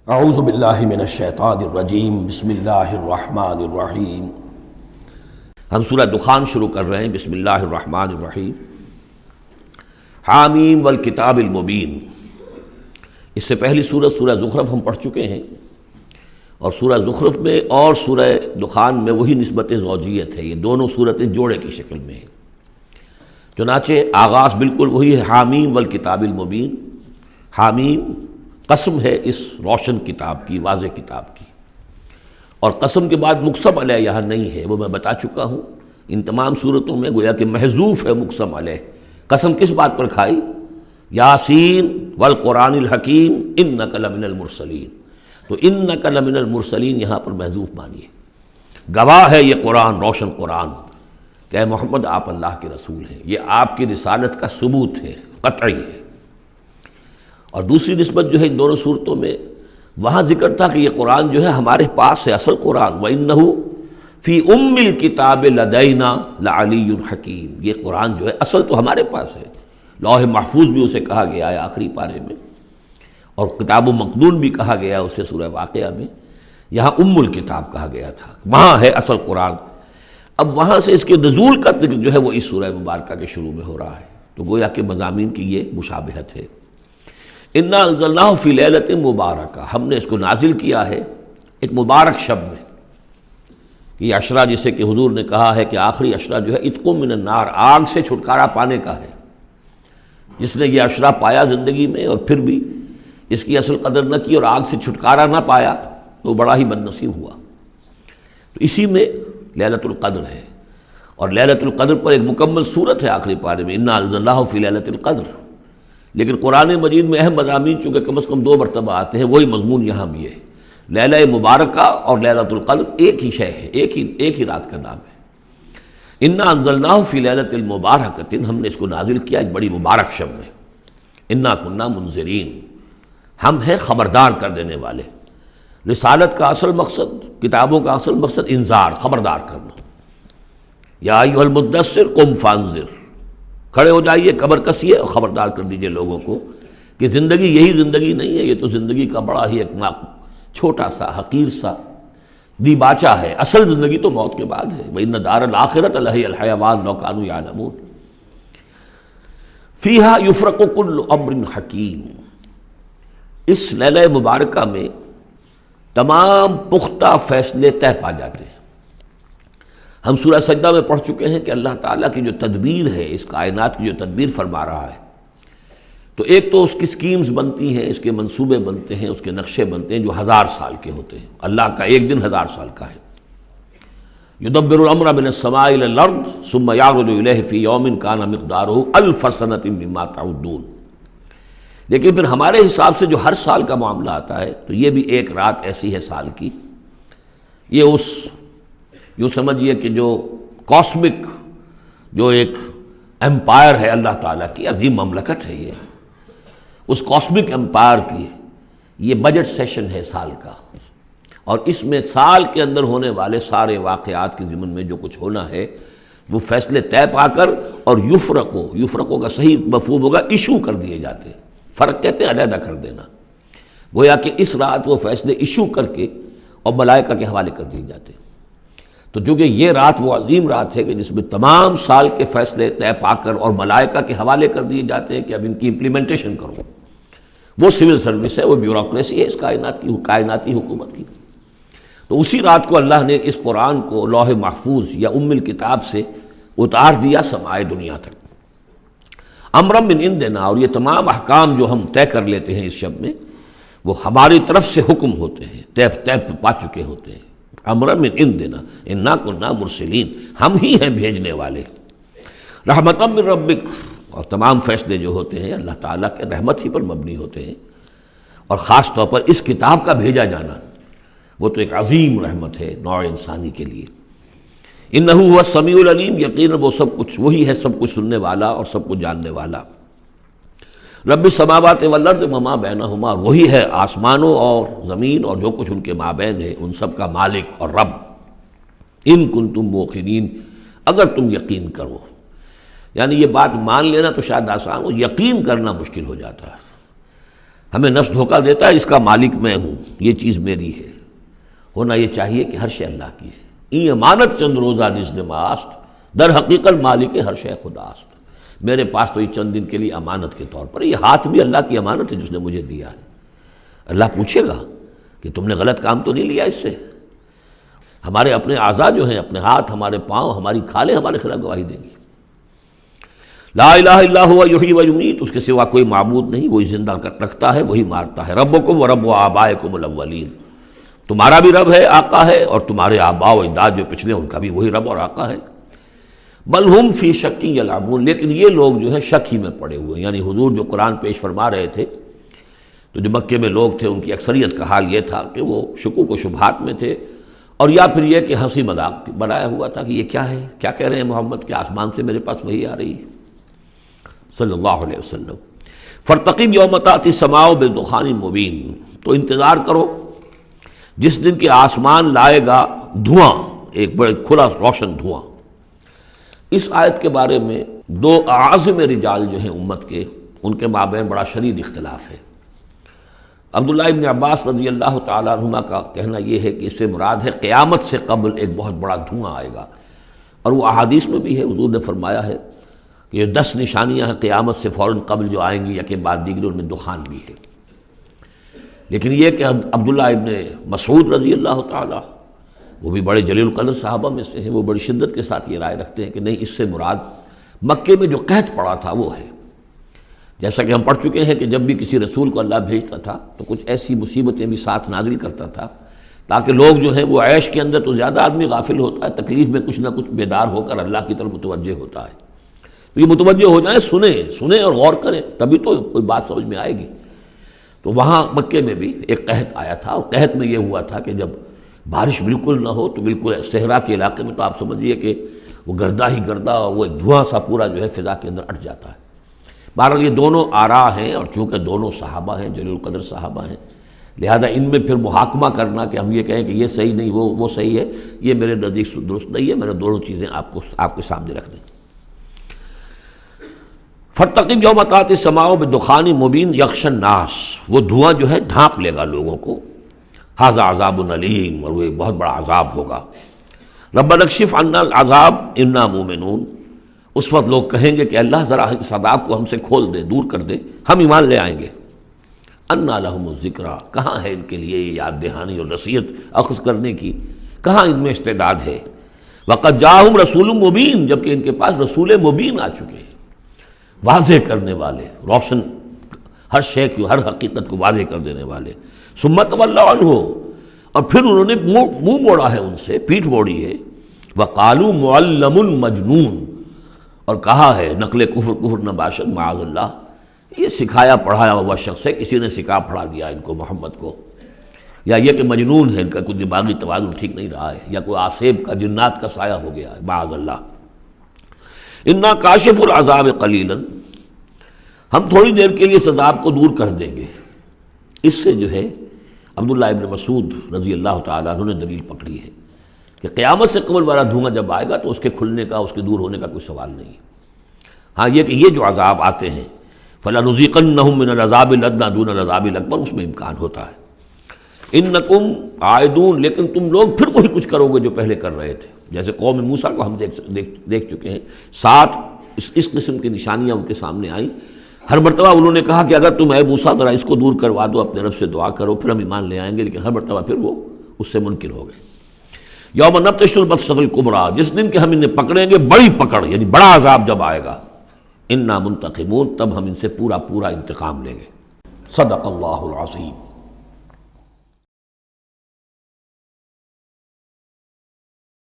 اعوذ باللہ من الشیطان الرجیم بسم اللہ الرحمن الرحیم۔ ہم سورہ دخان شروع کر رہے ہیں۔ بسم اللہ الرحمن الرحیم۔ حامیم والکتاب المبین۔ اس سے پہلی سورہ زخرف ہم پڑھ چکے ہیں، اور سورہ زخرف میں اور سورہ دخان میں وہی نسبت زوجیت ہے، یہ دونوں صورتیں جوڑے کی شکل میں ہیں۔ چنانچہ آغاز بالکل وہی ہے، حامیم والکتاب المبین۔ حامیم قسم ہے اس روشن کتاب کی، واضح کتاب کی، اور قسم کے بعد مقسم علیہ یہاں نہیں ہے، وہ میں بتا چکا ہوں۔ ان تمام صورتوں میں گویا کہ محذوف ہے مقسم علیہ۔ قسم کس بات پر کھائی؟ یاسین والقرآن الحکیم انک لمن المرسلین، تو انک لمن المرسلین یہاں پر محذوف مانیے، گواہ ہے یہ قرآن، روشن قرآن، کہ اے محمد آپ اللہ کے رسول ہیں، یہ آپ کی رسالت کا ثبوت ہے، قطعی ہے۔ اور دوسری نسبت جو ہے ان دونوں صورتوں میں، وہاں ذکر تھا کہ یہ قرآن جو ہے ہمارے پاس ہے، اصل قرآن، وَإِنَّهُ فِي أُمِّ الْكِتَابِ لَدَيْنَا لَعَلِيٌّ حَكِيمٌ، یہ قرآن جو ہے اصل تو ہمارے پاس ہے، لوح محفوظ بھی اسے کہا گیا ہے آخری پارے میں، اور کتاب و مقدون بھی کہا گیا اسے سورہ واقعہ میں، یہاں ام الکتاب کہا گیا تھا، وہاں ہے اصل قرآن۔ اب وہاں سے اس کے نزول کا ذکر جو ہے وہ اس سورہ مبارکہ کے شروع میں ہو رہا ہے، تو گویا کہ مضامین کی یہ مشابہت ہے۔ انا انزلناہ فی لیلۃ مبارکہ، ہم نے اس کو نازل کیا ہے ایک مبارک شب میں۔ یہ عشرہ جسے کہ حضور نے کہا ہے کہ آخری عشرہ جو ہے اتق من النار، آگ سے چھٹکارا پانے کا ہے۔ جس نے یہ عشرہ پایا زندگی میں اور پھر بھی اس کی اصل قدر نہ کی اور آگ سے چھٹکارا نہ پایا تو بڑا ہی بد نصیب ہوا۔ تو اسی میں لیلۃ القدر ہے، اور لیلۃ القدر پر ایک مکمل سورت ہے آخری پارے میں، انا انزلناہ فی لیلۃ القدر۔ لیکن قرآن مجید میں اہم مضامین چونکہ کم از کم 2 مرتبہ آتے ہیں، وہی مضمون یہاں بھی ہے۔ لیلہ مبارکہ اور لیلۃ القدر ایک ہی شے ہے، ایک ہی رات کا نام ہے۔ انا انزلناہ فی لیلۃ المبارکۃ، ہم نے اس کو نازل کیا ایک بڑی مبارک شب میں۔ انا کنا منذرین، ہم ہیں خبردار کر دینے والے۔ رسالت کا اصل مقصد، کتابوں کا اصل مقصد انذار، خبردار کرنا۔ یا ایھا المدثر قم فانذر، کھڑے ہو جائیے، کمر کسیے اور خبردار کر دیجئے لوگوں کو کہ زندگی یہی زندگی نہیں ہے، یہ تو زندگی کا بڑا ہی ایک چھوٹا سا حقیر سا دیباچہ ہے، اصل زندگی تو موت کے بعد ہے۔ وَإِنَّ دَارَ الْآخِرَةَ لَهِيَ الْحَيَوَانُ لَوْ كَانُوا يَعْلَمُونَ فِيهَا يُفْرَقُ كُلُّ أَمْرٍ حَكِيمٍ، اس لیلہ مبارکہ میں تمام پختہ فیصلے طے پا جاتے ہیں۔ ہم سورہ سجدہ میں پڑھ چکے ہیں کہ اللہ تعالیٰ کی جو تدبیر ہے، اس کائنات کی جو تدبیر فرما رہا ہے، تو ایک تو اس کی سکیمز بنتی ہیں، اس کے منصوبے بنتے ہیں، اس کے نقشے بنتے ہیں جو 1000 سال کے ہوتے ہیں۔ اللہ کا ایک دن 1000 سال کا ہے۔ یدبر الامر من السماء الى الارض ثم یعرج الیہ فی یوم کان مقدارہ 1000 سنۃ مما تعدون۔ لیکن پھر ہمارے حساب سے جو ہر سال کا معاملہ آتا ہے، تو یہ بھی ایک رات ایسی ہے سال کی۔ یہ اس یوں سمجھیے کہ جو کاسمک جو ایک امپائر ہے اللہ تعالیٰ کی، عظیم مملکت ہے یہ، اس کاسمک امپائر کی یہ بجٹ سیشن ہے سال کا، اور اس میں سال کے اندر ہونے والے سارے واقعات کے ضمن میں جو کچھ ہونا ہے وہ فیصلے طے پا کر، اور یفرقو کا صحیح مفہوم ہوگا ایشو کر دیے جاتے ہیں۔ فرق کہتے ہیں علیحدہ کر دینا، گویا کہ اس رات وہ فیصلے ایشو کر کے اور ملائکہ کے حوالے کر دیے جاتے ہیں۔ تو چونکہ یہ رات وہ عظیم رات ہے کہ جس میں تمام سال کے فیصلے طے پا کر اور ملائکہ کے حوالے کر دیے جاتے ہیں کہ اب ان کی امپلیمنٹیشن کرو، وہ سول سروس ہے، وہ بیوروکریسی ہے اس کائناتی حکومت کی۔ تو اسی رات کو اللہ نے اس قرآن کو لوح محفوظ یا ام الکتاب سے اتار دیا سمائے دنیا تک۔ امرا من عندنا، اور یہ تمام احکام جو ہم طے کر لیتے ہیں اس شب میں، وہ ہماری طرف سے حکم ہوتے ہیں، طے پا چکے ہوتے ہیں۔ امرا من عندنا انا کنا مرسلین، ہم ہی ہیں بھیجنے والے۔ رحمتا من ربک، اور تمام فیصلے جو ہوتے ہیں اللہ تعالیٰ کے رحمت ہی پر مبنی ہوتے ہیں، اور خاص طور پر اس کتاب کا بھیجا جانا وہ تو ایک عظیم رحمت ہے نوع انسانی کے لیے۔ انہ هو السمیع العلیم، یقیناً وہ سب کچھ وہی ہے، سب کچھ سننے والا اور سب کچھ جاننے والا۔ رب السماوات والارض وما بینہما، وہی ہے آسمانوں اور زمین اور جو کچھ ان کے مابین ہے، ان سب کا مالک اور رب۔ ان کنتم موقنین، اگر تم یقین کرو، یعنی یہ بات مان لینا تو شاید آسان ہو، یقین کرنا مشکل ہو جاتا ہے۔ ہمیں نفس دھوکہ دیتا ہے اس کا مالک میں ہوں، یہ چیز میری ہے۔ ہونا یہ چاہیے کہ ہر شے اللہ کی ہے۔ این امانت چند روزہ نزد ماست، در حقیقت مالک ہر شے خداست۔ میرے پاس تو یہ چند دن کے لیے امانت کے طور پر، یہ ہاتھ بھی اللہ کی امانت ہے جس نے مجھے دیا ہے۔ اللہ پوچھے گا کہ تم نے غلط کام تو نہیں لیا اس سے؟ ہمارے اپنے اعضاء جو ہیں، اپنے ہاتھ، ہمارے پاؤں، ہماری کھالیں ہمارے خلاف گواہی دیں گی۔ لا الہ الا هو یحیی و یمیت، اس کے سوا کوئی معبود نہیں، وہی زندہ رکھتا ہے، وہی مارتا ہے۔ ربکم و رب آبائکم الاولین، تمہارا بھی رب ہے، آقا ہے، اور تمہارے آباء و اجداد جو پچھلے ان کا بھی وہی رب اور آقا ہے۔ بل ہم فی شک یلعبون، لیکن یہ لوگ جو ہے شک ہی میں پڑے ہوئے ہیں۔ یعنی حضور جو قرآن پیش فرما رہے تھے تو جو مکے میں لوگ تھے ان کی اکثریت کا حال یہ تھا کہ وہ شکوک و شبہات میں تھے، اور یا پھر یہ کہ ہنسی مذاق بنایا ہوا تھا کہ یہ کیا ہے، کیا کہہ رہے ہیں محمد کہ آسمان سے میرے پاس وحی آ رہی ہے صلی اللہ علیہ وسلم۔ فارتقب یوم تأتی السماء بدخان مبین، تو انتظار کرو جس دن کہ آسمان لائے گا دھواں، ایک بڑے کھلا روشن دھواں۔ اس آیت کے بارے میں دو اعظم رجال جو ہیں امت کے، ان کے مابین بڑا شدید اختلاف ہے۔ عبداللہ ابن عباس رضی اللہ تعالیٰ عنہما کا کہنا یہ ہے کہ اس سے مراد ہے قیامت سے قبل ایک بہت بڑا دھواں آئے گا، اور وہ احادیث میں بھی ہے، حضور نے فرمایا ہے کہ یہ 10 نشانیاں ہیں قیامت سے فوراً قبل جو آئیں گی، یا کے بعد دیگر ان میں دخان بھی ہے۔ لیکن یہ کہ عبداللہ ابن مسعود رضی اللہ تعالیٰ، وہ بھی بڑے جلیل القدر صحابہ میں سے ہیں، وہ بڑی شدت کے ساتھ یہ رائے رکھتے ہیں کہ نہیں، اس سے مراد مکے میں جو قحط پڑا تھا وہ ہے۔ جیسا کہ ہم پڑھ چکے ہیں کہ جب بھی کسی رسول کو اللہ بھیجتا تھا تو کچھ ایسی مصیبتیں بھی ساتھ نازل کرتا تھا تاکہ لوگ جو ہیں وہ عیش کے اندر تو زیادہ آدمی غافل ہوتا ہے، تکلیف میں کچھ نہ کچھ بیدار ہو کر اللہ کی طرف متوجہ ہوتا ہے۔ تو یہ متوجہ ہو جائیں، سنیں اور غور کریں، تبھی تو کوئی بات سمجھ میں آئے گی۔ تو وہاں مکے میں بھی ایک قحط آیا تھا، اور قحط میں یہ ہوا تھا کہ جب بارش بالکل نہ ہو تو بالکل صحرا کے علاقے میں تو آپ سمجھیے کہ وہ گردہ ہی گردہ، وہ ایک دھواں سا پورا جو ہے فضا کے اندر اٹھ جاتا ہے۔ بہرحال یہ دونوں آراء ہیں، اور چونکہ دونوں صحابہ ہیں، جلیل القدر صحابہ ہیں، لہذا ان میں پھر محاکمہ کرنا کہ ہم یہ کہیں کہ یہ صحیح نہیں وہ صحیح ہے، یہ میرے نزدیک درست نہیں ہے۔ میں نے دونوں چیزیں آپ کے سامنے رکھ دیں۔ فارتقب یوم تأتی السماء بدخان مبین یغشی الناس، وہ دھواں جو ہے ڈھانپ لے گا لوگوں کو۔ ھذا عذاب علیم، اور وہ ایک بہت بڑا عذاب ہوگا۔ ربنا اکشف عنا العذاب انا مومنون، اس وقت لوگ کہیں گے کہ اللہ ذرا اس عذاب کو ہم سے کھول دے، دور کر دے، ہم ایمان لے آئیں گے۔ انا لہم الذکریٰ، کہاں ہے ان کے لیے یہ یاد دہانی اور نصیحت اخذ کرنے کی، کہاں ان میں استعداد ہے۔ وقد جاءہم رسول مبین، جبکہ ان کے پاس رسول مبین آ چکے ہیں، واضح کرنے والے، روشن، ہر شے کی، ہر حقیقت کو واضح کر دینے والے۔ ثم تولوا عنہ، اور پھر انہوں نے منہ موڑا ہے ان سے، پیٹھ موڑی ہے۔ وقالوا معلم مجنون، اور کہا ہے نقل کفر نہ باشد معاذ اللہ، یہ سکھایا پڑھایا ہوا شخص ہے، کسی نے سکھا پڑھا دیا ان کو، محمد کو، یا یہ کہ مجنون ہے، ان کا کوئی دماغی توازن ٹھیک نہیں رہا ہے، یا کوئی آصیب کا، جنات کا سایہ ہو گیا ہے، معاذ اللہ۔ انا کاشف العذاب قلیلا، ہم تھوڑی دیر کے لیے اس عذاب کو دور کر دیں گے۔ اس سے جو ہے عبداللہ ابن مسعود رضی اللہ تعالیٰ عنہ نے دلیل پکڑی ہے کہ قیامت سے قبل والا دھواں جب آئے گا تو اس کے کھلنے کا، اس کے دور ہونے کا کوئی سوال نہیں۔ ہاں یہ کہ یہ جو عذاب آتے ہیں فَلَنُذِيقَنَّهُم مِّنَ الْعَذَابِ الْأَدْنَىٰ دُونَ الْعَذَابِ الْأَكْبَرِ، اس میں امکان ہوتا ہے۔ اِنَّكُمْ عَائِدُونَ، لیکن تم لوگ پھر وہی کچھ کرو گے جو پہلے کر رہے تھے۔ جیسے قوم موسیٰ کو ہم دیکھ چکے ہیں، 7 اس قسم کی نشانیاں ان کے سامنے آئیں۔ ہر مرتبہ انہوں نے کہا کہ اگر تم اے موسیٰ ذرا اس کو دور کروا دو، اپنے رب سے دعا کرو، پھر ہم ایمان لے آئیں گے، لیکن ہر مرتبہ پھر وہ اس سے منکر ہو گئے۔ یوم نبطش البطشۃ الکبریٰ، جس دن کہ ہم انہیں پکڑیں گے بڑی پکڑ، یعنی بڑا عذاب جب آئے گا، انا منتقمون، تب ہم ان سے پورا انتقام لیں گے۔ صدق اللہ العظیم۔